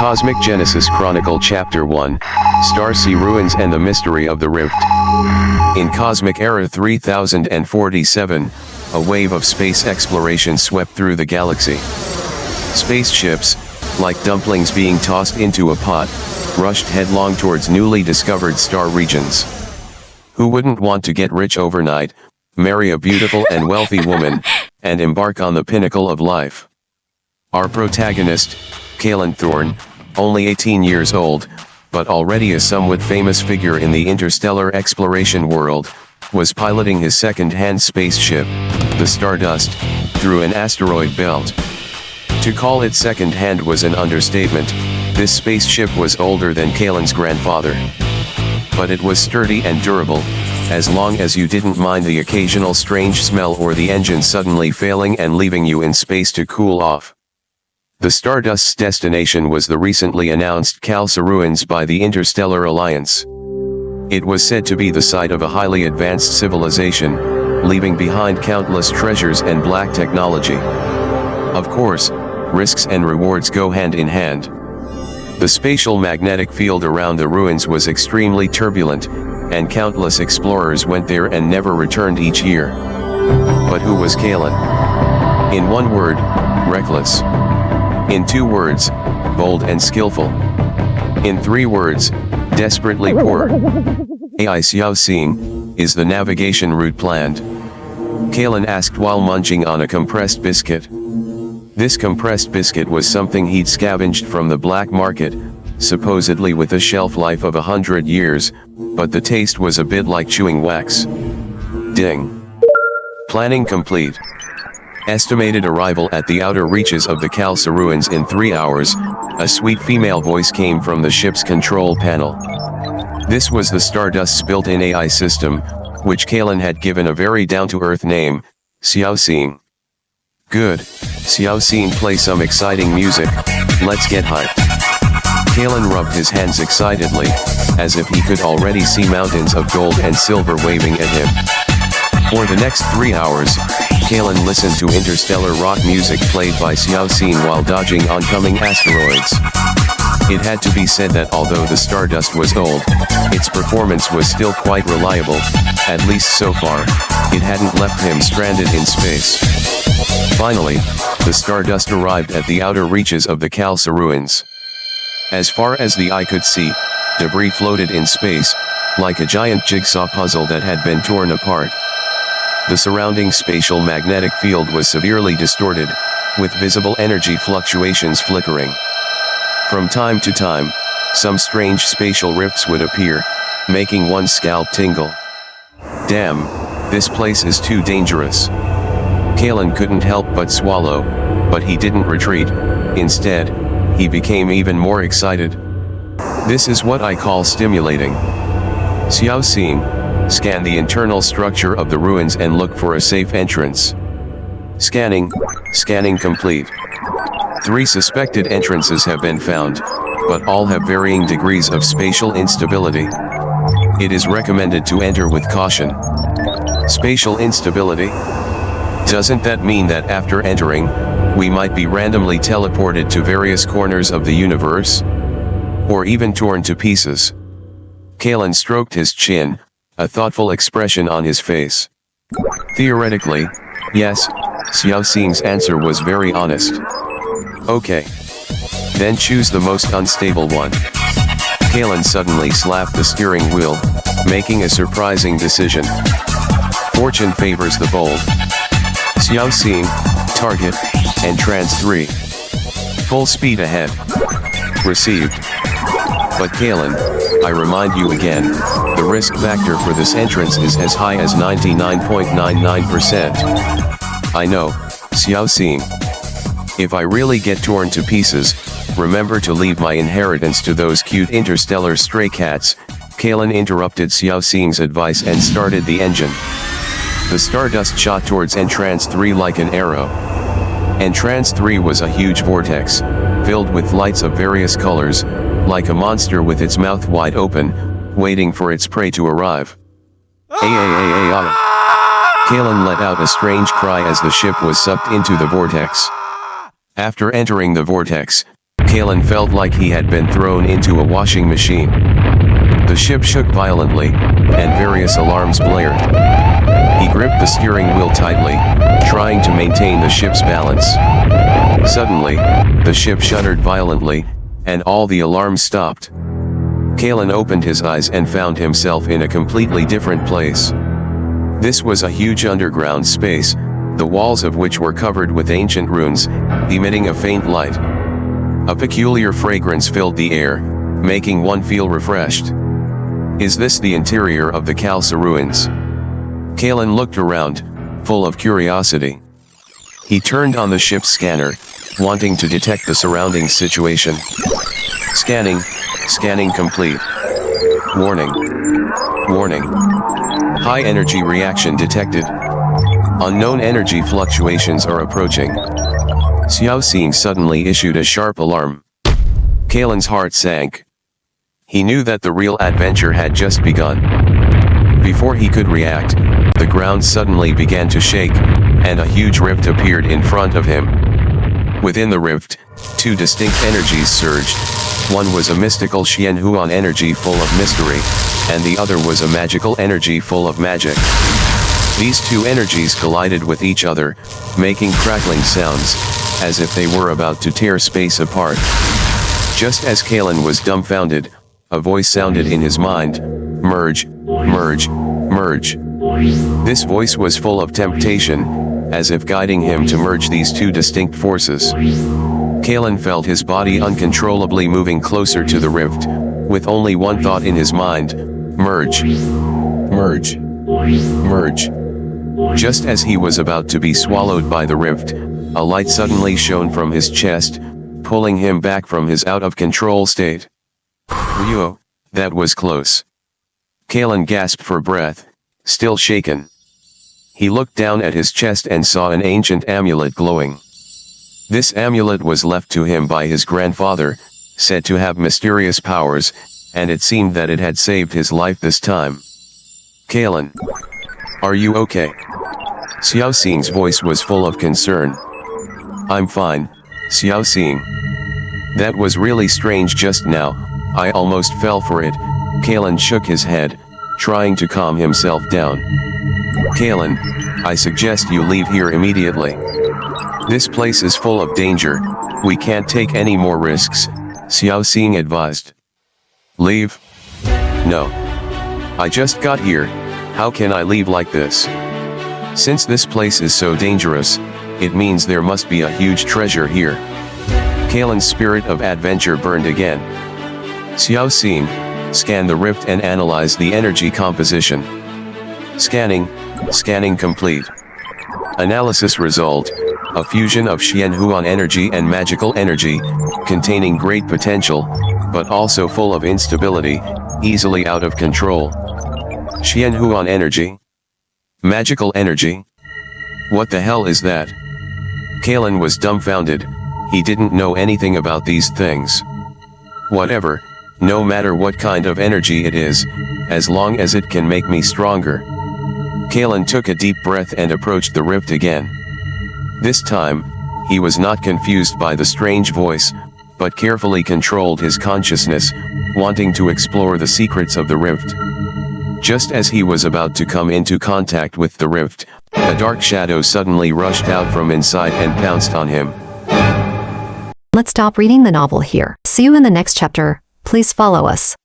Cosmic Genesis Chronicle Chapter 1, Star Sea Ruins and the Mystery of the Rift. In Cosmic Era 3047, a wave of space exploration swept through the galaxy. Spaceships, like dumplings being tossed into a pot, rushed headlong towards newly discovered star regions. Who wouldn't want to get rich overnight, marry a beautiful and wealthy woman, and embark on the pinnacle of life? Our protagonist, Kalen Thorne, only 18 years old, but already a somewhat famous figure in the interstellar exploration world, was piloting his second-hand spaceship, the Stardust, through an asteroid belt. To call it second-hand was an understatement. This spaceship was older than Kalen's grandfather. But it was sturdy and durable, as long as you didn't mind the occasional strange smell or the engine suddenly failing and leaving you in space to cool off. The Stardust's destination was the recently announced Khalsa Ruins by the Interstellar Alliance. It was said to be the site of a highly advanced civilization, leaving behind countless treasures and black technology. Of course, risks and rewards go hand in hand. The spatial magnetic field around the ruins was extremely turbulent, and countless explorers went there and never returned each year. But who was Kalen? In one word, reckless. In two words, bold and skillful. In three words, desperately poor. AI Xiao Xing, is the navigation route planned? Kalen asked while munching on a compressed biscuit. This compressed biscuit was something he'd scavenged from the black market, supposedly with a shelf life of 100 years, but the taste was a bit like chewing wax. Ding. Planning complete. Estimated arrival at the outer reaches of the Khalsa Ruins in 3 hours, a sweet female voice came from the ship's control panel. This was the Stardust's built-in AI system, which Kalen had given a very down-to-earth name, Xiao Xing. Good, Xiao Xing, play some exciting music, let's get hyped. Kalen rubbed his hands excitedly, as if he could already see mountains of gold and silver waving at him. For the next 3 hours, Kalen listened to interstellar rock music played by Xiao Xing while dodging oncoming asteroids. It had to be said that although the Stardust was old, its performance was still quite reliable, at least so far. It hadn't left him stranded in space. Finally, the Stardust arrived at the outer reaches of the Khalsa Ruins. As far as the eye could see, debris floated in space, like a giant jigsaw puzzle that had been torn apart. The surrounding spatial magnetic field was severely distorted, with visible energy fluctuations flickering. From time to time, some strange spatial rifts would appear, making one's scalp tingle. Damn, this place is too dangerous. Kalen couldn't help but swallow, but he didn't retreat. Instead, he became even more excited. This is what I call stimulating. Xiao Xing, scan the internal structure of the ruins and look for a safe entrance. Scanning complete. 3 suspected entrances have been found, but all have varying degrees of spatial instability. It is recommended to enter with caution. Spatial instability? Doesn't that mean that after entering, we might be randomly teleported to various corners of the universe? Or even torn to pieces? Kalen stroked his chin, a thoughtful expression on his face. Theoretically, yes, Xiao Xing's answer was very honest. Okay. Then choose the most unstable one. Kalen suddenly slapped the steering wheel, making a surprising decision. Fortune favors the bold. Xiao Xing, target, entrance 3. Full speed ahead. Received. But Kalen, I remind you again, the risk factor for this entrance is as high as 99.99%. I know, Xiao Xing. If I really get torn to pieces, remember to leave my inheritance to those cute interstellar stray cats. Kalen interrupted Xiao Xing's advice and started the engine. The Stardust shot towards entrance 3 like an arrow. Entrance 3 was a huge vortex, filled with lights of various colors, like a monster with its mouth wide open, waiting for its prey to arrive. Kalen let out a strange cry as the ship was sucked into the vortex. After entering the vortex, Kalen felt like he had been thrown into a washing machine. The ship shook violently, and various alarms blared. He gripped the steering wheel tightly, trying to maintain the ship's balance. Suddenly, the ship shuddered violently, and all the alarms stopped. Kalen opened his eyes and found himself in a completely different place. This was a huge underground space, the walls of which were covered with ancient runes, emitting a faint light. A peculiar fragrance filled the air, making one feel refreshed. Is this the interior of the Khalsa ruins? Kalen looked around, full of curiosity. He turned on the ship's scanner, wanting to detect the surrounding situation. Scanning complete. Warning. High energy reaction detected. Unknown energy fluctuations are approaching. Xiao Xing suddenly issued a sharp alarm. Kalen's heart sank. He knew that the real adventure had just begun. Before he could react, the ground suddenly began to shake, and a huge rift appeared in front of him. Within the rift, two distinct energies surged. One was a mystical Xianhuan energy full of mystery, and the other was a magical energy full of magic. These two energies collided with each other, making crackling sounds, as if they were about to tear space apart. Just as Kalen was dumbfounded, a voice sounded in his mind, "Merge, merge, merge." This voice was full of temptation, as if guiding him to merge these two distinct forces. Kalen felt his body uncontrollably moving closer to the rift, with only one thought in his mind: merge, merge, merge. Just as he was about to be swallowed by the rift, a light suddenly shone from his chest, pulling him back from his out-of-control state. Ryo, that was close. Kalen gasped for breath, still shaken. He looked down at his chest and saw an ancient amulet glowing. This amulet was left to him by his grandfather, said to have mysterious powers, and it seemed that it had saved his life this time. Kalen, are you okay? Xiao Xing's voice was full of concern. I'm fine, Xiao Xing. That was really strange just now, I almost fell for it. Kalen shook his head, trying to calm himself down. Kalen, I suggest you leave here immediately. This place is full of danger, we can't take any more risks, Xiao Xing advised. Leave? No. I just got here, how can I leave like this? Since this place is so dangerous, it means there must be a huge treasure here. Kalen's spirit of adventure burned again. Xiao Xing, scan the rift and analyze the energy composition. Scanning complete. Analysis result, a fusion of Xianhuan energy and magical energy, containing great potential, but also full of instability, easily out of control. Xianhuan energy? Magical energy? What the hell is that? Kalen was dumbfounded, he didn't know anything about these things. Whatever, no matter what kind of energy it is, as long as it can make me stronger. Kalen took a deep breath and approached the rift again. This time, he was not confused by the strange voice, but carefully controlled his consciousness, wanting to explore the secrets of the rift. Just as he was about to come into contact with the rift, a dark shadow suddenly rushed out from inside and pounced on him. Let's stop reading the novel here. See you in the next chapter. Please follow us.